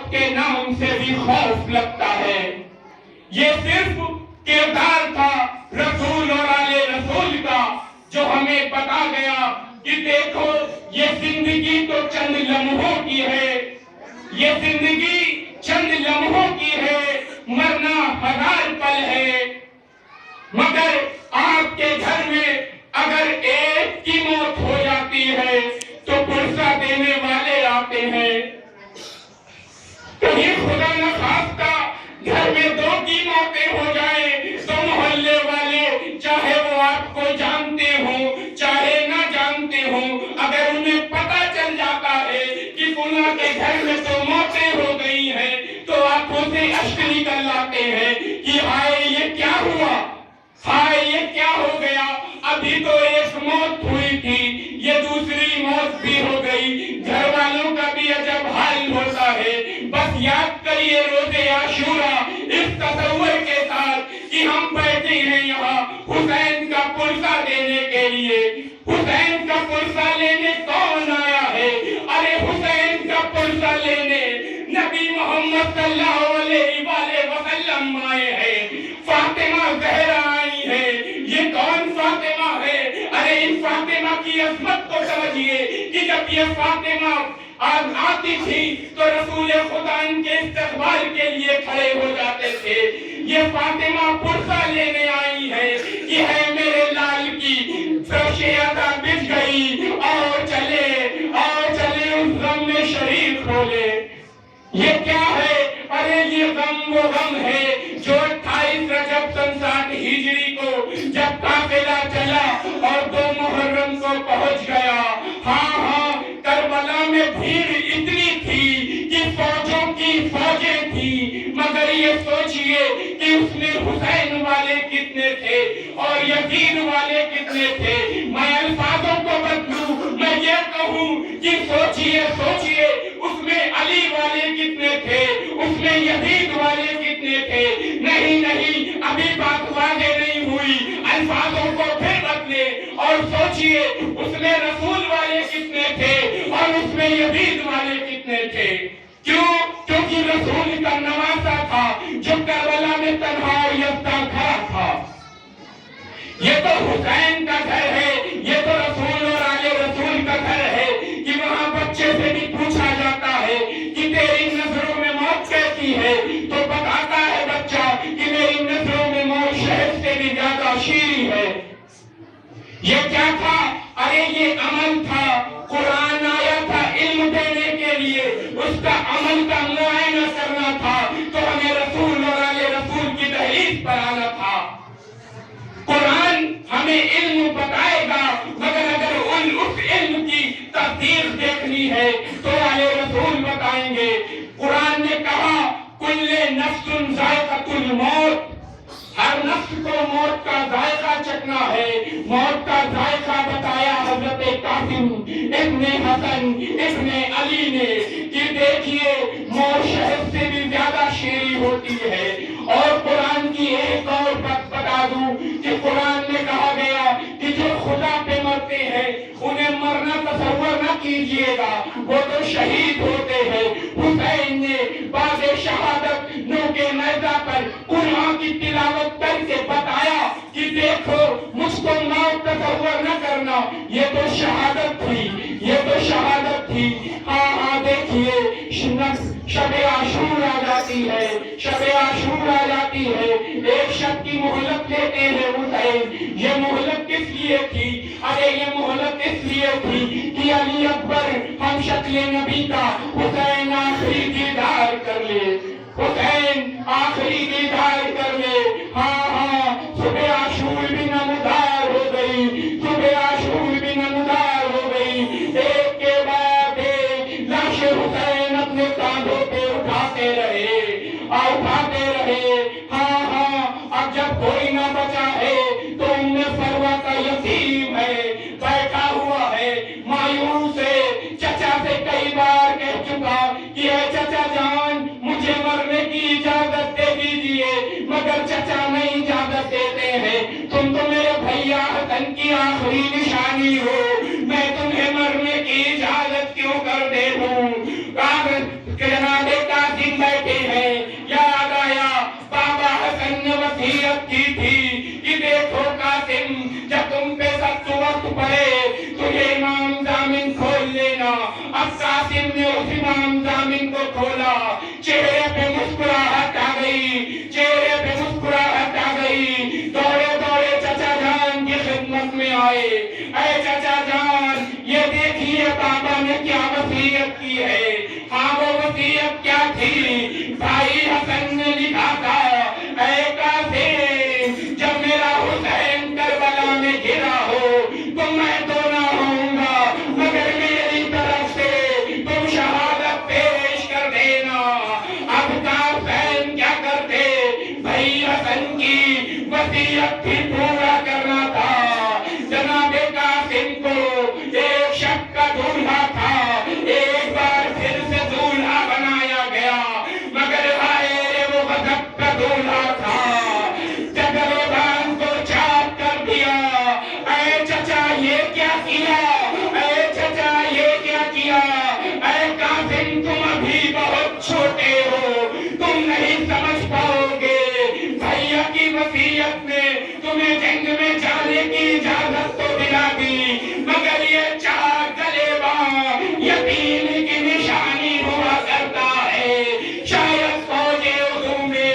آپ کے نام سے بھی خوف لگتا ہے۔ یہ صرف کردار تھا رسول اور آل رسول کا، جو ہمیں بتا گیا کہ دیکھو یہ زندگی تو چند لمحوں کی ہے، یہ زندگی چند لمحوں کی ہے، مرنا ہزار پل ہے۔ مگر آپ کے گھر میں اگر ایک کی موت ہو جاتی ہے تو پرسہ دینے والے آتے ہیں۔ کہیں خدا نہ خواستہ گھر میں 2 کی موتیں ہو جائیں تو محلے والے، چاہے وہ آپ کو جانتے ہوں چاہے نہ جانتے ہوں، اگر انہیں پتہ چل جاتا ہے کہ فلاں کے گھر میں تو موتیں ہو گئی ہیں تو آنکھوں سے اشک نکل آتے ہیں کہ ہائے یہ کیا ہوا، ہائے یہ کیا ہو گیا، ابھی تو ایک موت ہوئی تھی یہ دوسری موت بھی ہو گئی۔ گھر والوں کا بھی عجب حال ہوتا ہے۔ بس یاد کریے روزے عاشوراء اس تصور کے ساتھ کہ ہم بیٹھے ہیں یہاں حسین کا پرسہ دینے کے لیے۔ حسین کا پرسہ لینے کون آیا ہے؟ ارے حسین کا پرسہ لینے نبی محمد صلی اللہ علیہ وآلہ وسلم آئے ہیں، فاطمہ زہرا آئی ہے۔ یہ کون فاطمہ ہے؟ ارے ان فاطمہ کی عظمت کو سمجھیے کہ جب یہ فاطمہ آتی تھی تو رسول خدا ان کے استقبال کے لیے کھڑے ہو جاتے تھے۔ یہ فاطمہ پرسہ لینے آئی ہے کہ ہے میرے لال کی فرش عطا بچھ گئی، اور چلے اس غم میں شریک ہو لے۔ یہ کیا ہے؟ ارے یہ غم وہ غم ہے جو 28 رجب سن 60 ہجری کو جب قافلہ چلا اور 2 محرم کو پہنچ گیا۔ ہاں کربلا میں بھیڑ اتنی تھی کہ فوجوں کی فوجیں تھی، مگر یہ سوچئے کہ اس میں حسین والے کتنے تھے اور یزید والے کتنے تھے۔ میں الفاظوں کو بدلوں، میں یہ کہوں کہ سوچئے اس میں علی والے کتنے تھے، اس میں یزید والے کتنے تھے۔ نہیں ابھی بات واضح نہیں ہوئی، الفاظوں کو پھر بدلے اور سوچئے اس میں رسول والے کتنے تھے اور اس میں یزید والے کتنے تھے۔ کیونکہ رسول کا نواسا تھا جو کربلا میں تنہا اور یکتا کھڑا تھا۔ یہ تو حسین کا گھر ہے، یہ تو رسول اور آل رسول کا گھر ہے کہ وہاں بچے سے بھی پوچھا جاتا ہے کہ تیری نظروں میں موت کیسی ہے، تو بتاتا ہے بچہ کہ میری نظروں میں موت شہد سے بھی زیادہ شیریں ہے۔ یہ کیا تھا؟ ارے یہ عمل تھا۔ قرآن آیا تھا علم دینے کے لیے، اس کا عمل کا معائنہ کرنا تھا تو ہمیں رسول اور آل رسول کی دہلیز پر آنا تھا۔ قرآن ہمیں علم بتائے گا، مگر اگر اس علم کی تصدیق دیکھنی ہے تو آل رسول بتائیں گے۔ قرآن نے کہا کل نفس ذائقۃ الموت، ہر نفس کو موت کا ذائقہ چکھنا ہے۔ موت کا ذائقہ بتایا حضرت قاسم ابن حسن ابن علی نے کہ دیکھیے موت شہد سے بھی زیادہ شیریں ہوتی ہے۔ اور قرآن کی ایک اور بات بتا دوں کہ قرآن میں کہا گیا کہ جو خدا پہ مرتے ہیں انہیں مرنا تصور نہ کیجیے گا، وہ تو شہید ہوتے ہیں۔ حسین نے بعد شہادت نو کے نیزہ پر قرآن کی تلاوت کر کے بتایا کہ دیکھو مجھ کو موت تصور نہ کرنا، یہ تو شہادت تھی، یہ تو شہادت تھی۔ ہاں دیکھیے شب عاشور آ جاتی ہے، شب عاشور آ جاتی ہے، ایک شب کی مہلت لیتے ہیں حسین۔ یہ مہلت کس لیے تھی؟ ارے یہ مہلت اس لیے تھی کہ علی اکبر ہم شکل نبی کا حسین آخری دیدار کر لے، حسین آخری دیدار کر لے۔ ہاں صبح عاشور بھی نمودار ہو گئی، صبح عاشور بھی نمودار ہو گئی۔ ایک کے بعد ایک لاش حسین اپنے کاندھوں پہ اٹھاتے رہے اور اٹھاتے رہے۔ ہاں اب جب کوئی نہ بچا ہے تو ام فروہ کا یتیم ہے، بیٹھا ہوا ہے مایوس ہے۔ چچا سے کئی بار کہہ چکا کہ اے چچا جان مجھے مرنے کی اب قاسم نے عثمان ضامن کو کھولا، چہرے پہ مسکراہٹ آ گئی، چہرے پہ مسکراہٹ آ گئی، دوڑے دوڑے چچا جان کی خدمت میں آئے، اے چچا جان یہ دیکھیے بابا نے کیا وصیت کی ہے۔ ہاں وہ وصیت کیا تھی؟ بھائی حسن نے لکھا تھا، اے قاسم جب میرا حسین کربلا میں گرا ہو تو میں تو نہ ہوں گا، مگر میری طرف سے تم شہادت پیش کر دینا۔ اب قاسم کیا کرتے؟ بھائی حسن کی وصیت بھی پورا کرنا تھا۔ جناب قاسم کو ایک شک کا دولہا تھا، ایک بار پھر سے دولہا بنایا گیا، مگر ہائے وہ غضب کا دولہا تھا۔ جگروبان کو چاک کر دیا، اے چچا یہ کیا کیا، اے چچا یہ کیا کیا، اے قاسم تم ابھی بہت چھوٹے ہو، تم نہیں سمجھ پاؤ گے، بھیا کی وصیت نے تمہیں جنگ میں جانے کی اجازت تو دلا دی، مگر یہ چاک گلیبا یتیم کی نشانی ہوا کرتا ہے۔ شاید فوج اردو میں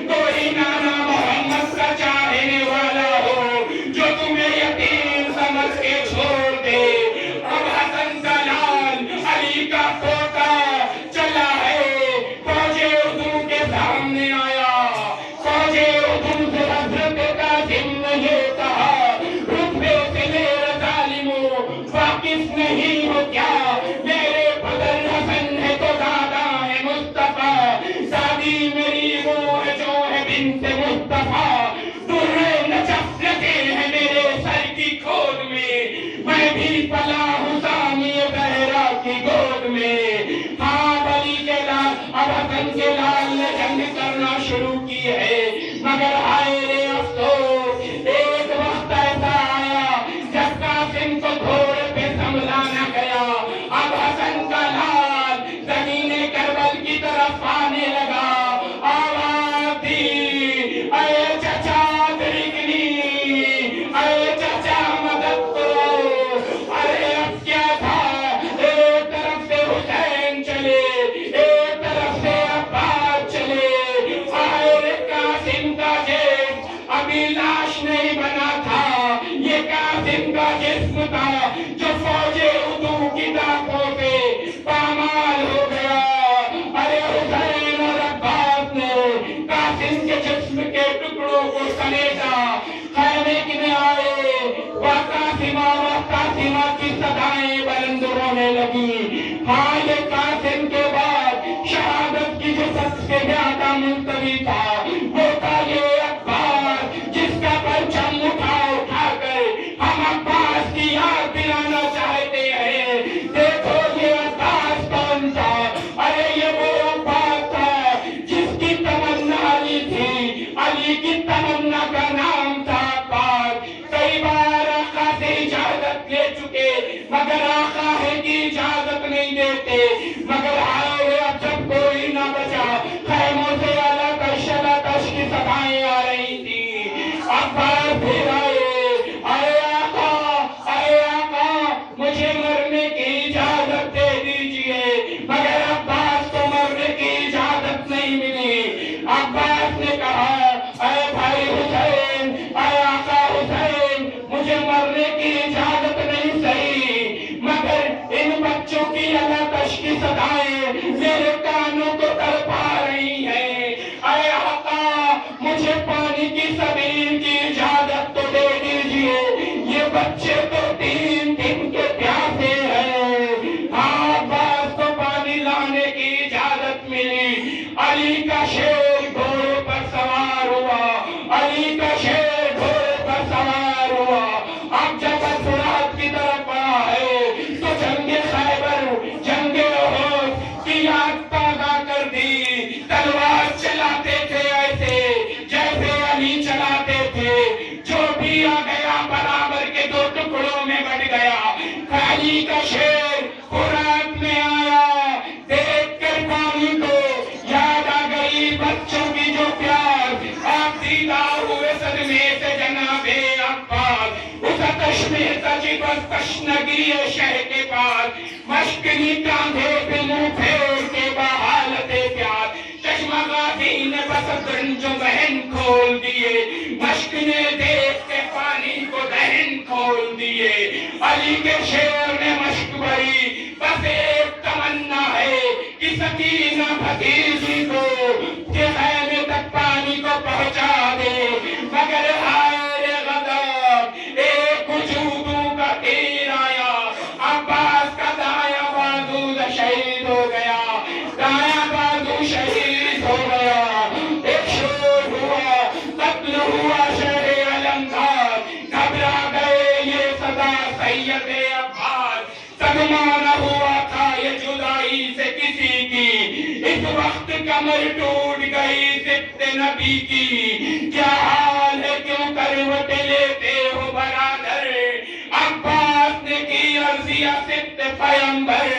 کوئی نانا محمد کا چاہنے والا ہو جو تمہیں یتیم سمجھ کے چھوڑ دے۔ اب حسن کا لال علی کا پوتا چلا ہے، فوج اردو کے سامنے آیا، فوج اردو سے حضرت قاسم نے یہ کہا، رتبے سے میرے ظالموں واقف نہیں ہو کیا؟ میرے بدل حسن ہے تو دادا ہے مصطفیٰ، دادی میری وہ ہے جو ہے بنت مصطفیٰ، درے نجف لگے ہیں میرے سر کی کھود میں، میں بھی پلا ہوں سامی زہرا کی گود میں۔ ہاں علی کے لال، اب حسن کے لال نے جنگ کرنا شروع کی ہے، مگر ہائے رے افسوس ایک وقت ایسا آیا جب قاسم کو گھوڑے پہ سنبھلا نہ گیا۔ اب حسن کا لال زمین کربل کی طرف آنے لگا، آواز دی، اے چچا درگنی، اے چچا مدد کرو۔ ارے اب کیا تھا، ایک طرف سے حسین چلے، ایک طرف سے عباس چلے، آئے قاسم کا جسم ابھی لاش نہیں بنا تھا، یہ قاسم کا جسم تھا جو فوج اردو کی داغوں سے پامال ہو گیا۔ ارے حسین اور عباس نے قاسم کے جسم کے ٹکڑوں کو سمیٹا، خیمے میں آئے، وقاسمہ وقاسمہ کی صدائیں بلند ہونے لگی۔ ہاں یہ قاسم کے بعد شہادت کی جو سب سے زیادہ ملتوی تھا وہ تھا یہ عباس، جس کا پرچم اٹھا اٹھا کر ہم عباس کی یاد دلانا چاہتے ہیں۔ دیکھو یہ عباس کون تھا؟ ارے یہ وہ عباس تھا جس کی تمنا علی تھی، علی کی تمنا کا نام تھا عباس۔ کئی بار آقا سے اجازت لے چکے مگر آقا ہے کی اجازت نہیں دیتے، مگر آئے اب جب کوئی نہ بچا، خیموں سے الکش الکش کی صدائیں آ رہی تھی، عباس پھر آئے، اے آقا مجھے مرنے کی اجازت دے دیجئے، مگر عباس کو مرنے کی اجازت نہیں ملی۔ عباس نے کہا، اے بھائی حسین، اے آقا حسین، مجھے مرنے کی اجازت نہیں صحیح، مگر ان بچوں کی الکش کی صدائیں میرے کانوں کو تڑپا رہی ہیں۔ اے آقا مجھے پانی کی سبیل کی اجازت تو دے دیجئے، یہ بچے تو 3 دن کے پیاسے ہیں۔ ہاں عباس کو پانی لانے کی اجازت ملی، علی کا شیر گھوڑے پر سوار ہوا، علی کا شیر گھوڑے پر سوار ہوا۔ اب جب فرات کی طرف آیا ہے تو جنگ خیبر، جنگ احد کی یاد تازہ کر دی، تلوار چلاتے تھے ایسے جیسے علی چلاتے تھے، جو بھی آ گیا برابر کے 2 ٹکڑوں میں بٹ گیا۔ علی کا شیر فرات میں آیا، دیکھ کر پانی کو یاد آ گئی بچوں کی جو پیار، آپ دیدہ ہوئے صدمے سے جناب عباس، اس آتش میں تجھے گئی بس تشنگی شہ کے پاس، مشکلی کاندھے پہ منہ پھیر کے بحالت پیار، چشمہ غازی نے بس گنج و ذہن کھول دیے، مشک نے دیکھ کے پانی کو دہن کھول دیے، علی کے شعر نے مشک بھری، بس ایک تمنا ہے کہ سکینہ بھتیجی کو کہ خیمے تک پانی کو پہنچا دے، مگر ہائے غضب ایک وجودوں کا تیر آیا، عباس کا دایاں بازو شہید ہو گیا، دایاں بازو شہید ہو گیا، ایک شور ہوا، قتل ہوا شہر علمدار، گھبرا گئے یہ صدا سید عباس، صدمہ نہ ہوا تھا یہ جدائی سے کسی کی، اس وقت کمر ٹوٹ گئی سبت نبی کی، کیا حال ہے کیوں کروٹ لیتے ہو برادر، عباس نے کی عرضیہ سبت پیمبر،